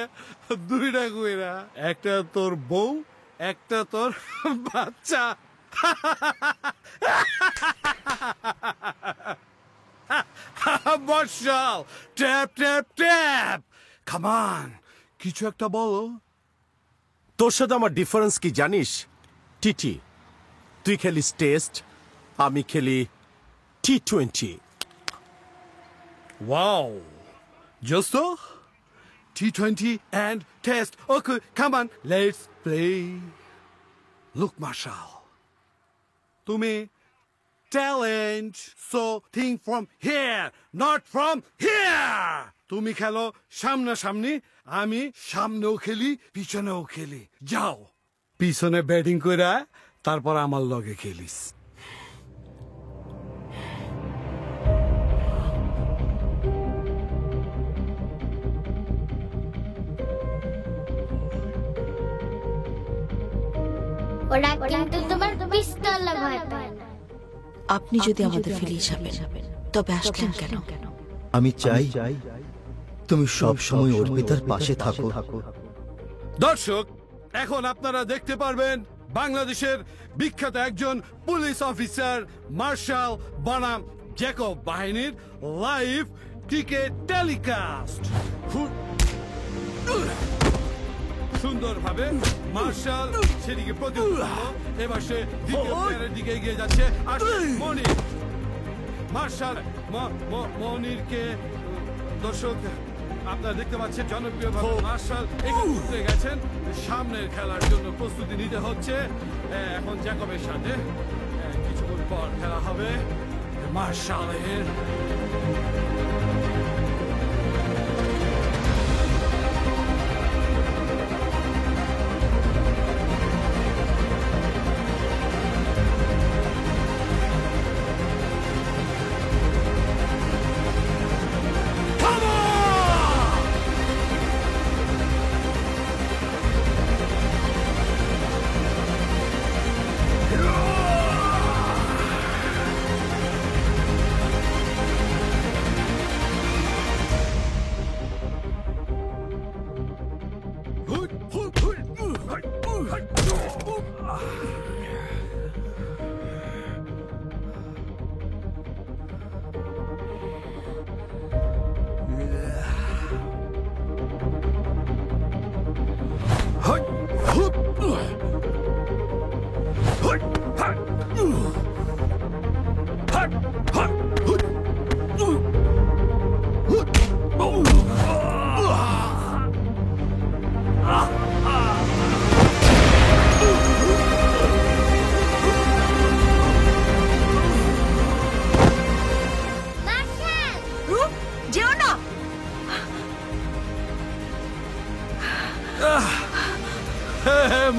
K: 2টা কইরা, একটা তোর বউ, একটা তোর বাচ্চা। মার্শাল, ট্যাপ ট্যাপ ট্যাপ, কামান, কিছু একটা বলো।
C: তোর সাথে আমার ডিফারেন্স কি জানিস? টিটি, তুই খেলিস টেস্ট, আমি খেলি T20।
K: Wow, Justo? T20 and test. Okay, come on, let's play. Look, Marshall. To me, talent. So think from here, not from here. তুমি খেলো সামনা সামনি, আমি সামনেও খেলি পিছনেও খেলি। যাও, পিছনে ব্যাটিং কইরা তারপর আমার লগে খেলিস।
D: ওরা কিন্তু তোমার পিস্তল ভয় পায় না।
A: আপনি যদি আমাদের ফিরে যাবেন, তবে আসলেন কেন?
E: আমি চাই তুমি সব সময় অর্পিতার পাশে থাকো।
K: দর্শক, এখন আপনারা দেখতে পারবেন বাংলাদেশের বিখ্যাত একজন পুলিশ অফিসার মার্শাল বনাম জ্যাকব বাহিনীর লাইভ ক্রিকেট টেলিকাস্ট। সুন্দরভাবে মার্শাল সেদিকে প্রতিরোধ করলো। এবার সে দ্বিতীয় প্লেয়ারের দিকে এগিয়ে যাচ্ছে। আর মনির, মার্শাল মনিরকে দর্শক আপনারা দেখতে পাচ্ছেন জনপ্রিয়ভাবে মার্শাল এগিয়ে ঘুরতে গেছেন। সামনের খেলার জন্য প্রস্তুতি নিতে হচ্ছে। এখন জ্যাকবের সাথে কিছুক্ষণ পর খেলা হবে মার্শালের।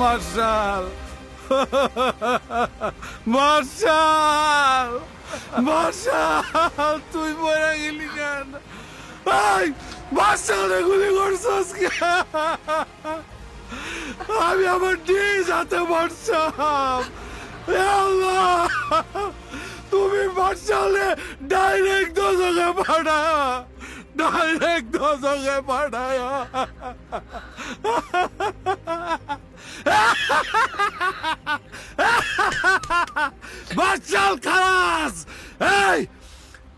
K: মার্শাল, মার্শাল, মার্শাল, তুই মরে গেলি কেন? মার্শাল গুলি করছস কেন? আমি আমার ডিজ হাতে মারছাম। আল্লাহ, তুমি মার্শালে ডাইরেক্ট দোজখে পাঠায়া, ডাইরেক্ট দোজখে পাঠায়া। Marshal Khalas! Hey!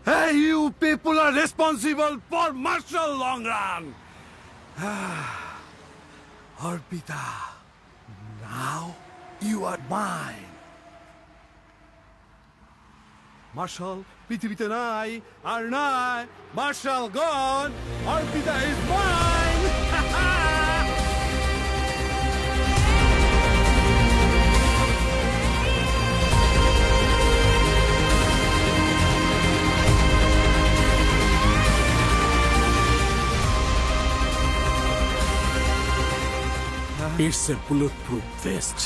K: Hey, you people are responsible for Marshal Long Run! Arpita, now you are mine. Marshal পৃথিবীতে নাই আর নাই, Marshal gone, Arpita is mine.
C: It's a bulletproof vest.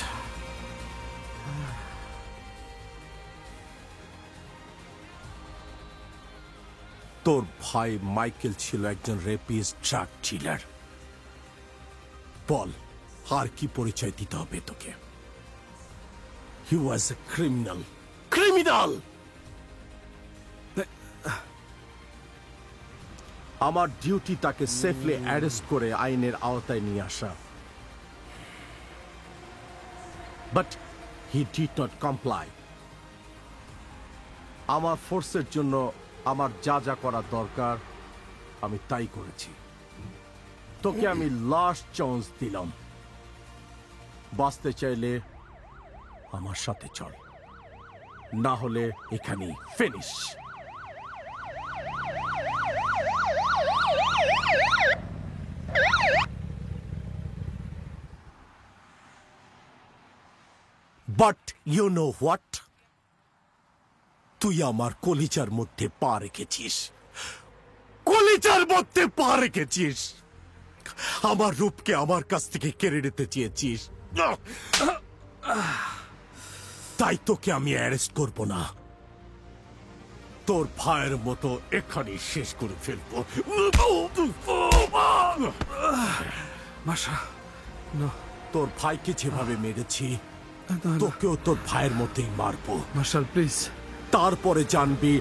C: তোর ভাই মাইকেল ছিল একজন রেপিস্ট, ড্রাগ ডিলার। বল, আর কি পরিচয় দিতে হবে তোকে? হি ওয়াজ এ ক্রিমিনাল। ক্রিমিনাল! আমার ডিউটি তাকে সেফলি অ্যারেস্ট করে আইনের আওতায় নিয়ে আসা। But he did not comply. আমার ফোর্সের জন্য আমার যা যা করা দরকার আমি তাই করেছি। তোকে আমি লাস্ট চান্স দিলাম। বাঁচতে চাইলে আমার সাথে চল, না হলে এখানে finish. But you know what? তুই আমার কলিজার মধ্যে পা রেখেছিস, কলিজার মধ্যে পা রেখেছিস। আমার রূপকে আমার কাছ থেকে কেড়ে নিতে চেয়েছিস, তাই তোকে আমি অ্যারেস্ট করব না। তোর ভাইয়ের মতো এখানেই শেষ করে ফেলবো।
K: মাশা,
C: তোর ভাইকে যেভাবে মেরেছি তোকেও তোর ভাইয়ের মধ্যেই মারবো।
K: Marshal please.
C: তারপরে জানবি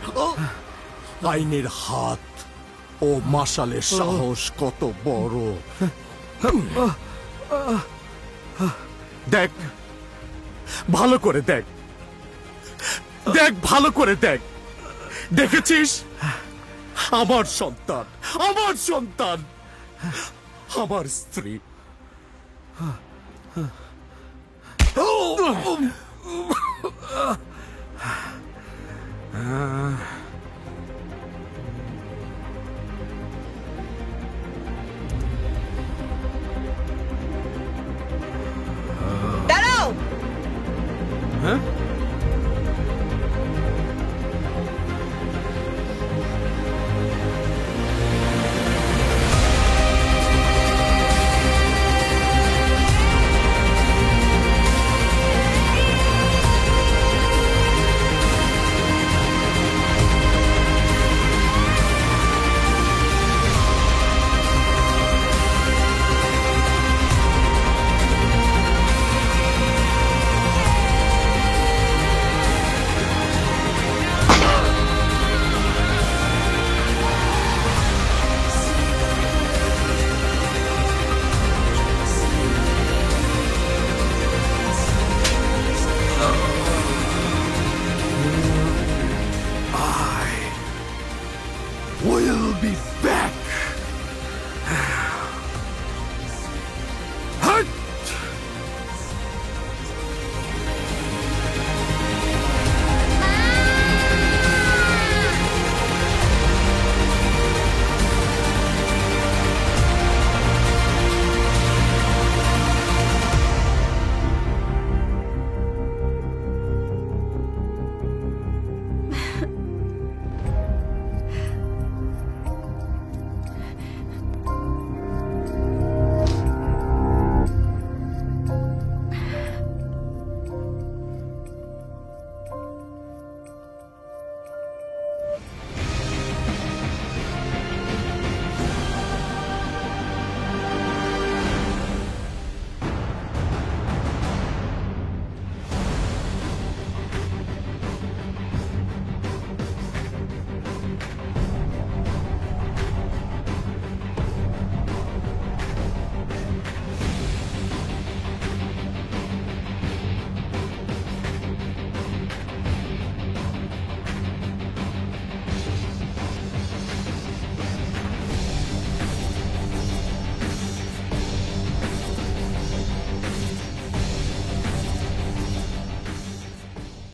C: আইনের হাত ও মাশালের সাহস কত বড়। দেখ, ভালো করে দেখ, দেখ ভালো করে দেখ। দেখেছিস? আমার সন্তান, আমার সন্তান, আমার স্ত্রী।
L: দাঁড়াও।
K: হ্যাঁ?